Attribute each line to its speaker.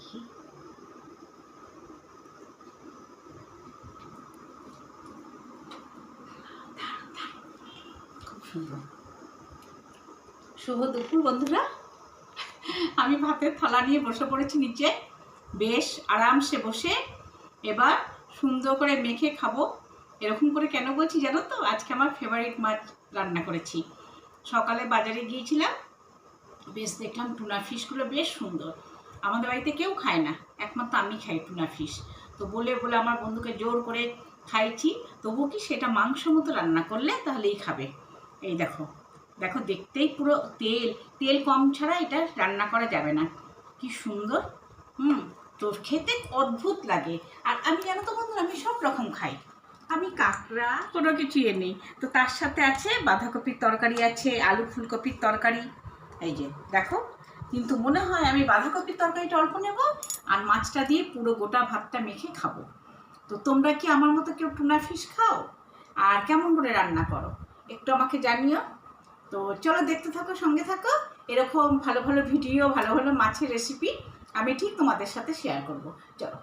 Speaker 1: দেখি। খুব সুন্দর। শুভ দুপুর বন্ধুরা, আমি ভাতের থালা নিয়ে বসে পড়েছি নিচে, বেশ আরামসে বসে। এবার সুন্দর করে মেখে খাবো। এরকম করে কেন বলছি জানো তো? আজকে আমার ফেভারিট মাছ রান্না করেছি। সকালে বাজারে গিয়েছিলাম, বেশ দেখলাম টুনা ফিশগুলো বেশ সুন্দর। আমাদের বাড়িতে কেউ খায় না, একমাত্র আমি খাই টুনা ফিশ। তো বলে বলে আমার বন্ধুকে জোর করে খাইছি। তবু কি সেটা মাংস মতো রান্না করলে তাহলেই খাবে। এই দেখো দেখো, দেখতেই পুরো তেল তেল কম ছাড়া এটা রান্না করা যাবে না। কি সুন্দর। তো খেতে অদ্ভুত লাগে। আর আমি জানো তো বন্ধুরা, আমি সব রকম খাই। আমি কাঁকড়া কোনো কিছু নেই। তো তার সাথে আছে বাঁধাকপির তরকারি, আছে আলু ফুলকপির তরকারি। এই যে দেখো, কিন্তু মনে হয় আমি বাঁধাকপির তরকারিটা অল্প নেব, আর মাছটা দিয়ে পুরো গোটা ভাতটা মেখে খাবো। তো তোমরা কি আমার মতো কেউ টুনা ফিশ খাও? আর কেমন করে রান্না করো একটু আমাকে জানিও। তো চলো দেখতে থাকো, সঙ্গে থাকো। এরকম ভালো ভালো ভিডিও, ভালো ভালো মাছের রেসিপি আমি ঠিক তোমাদের সাথে শেয়ার করব। চলো।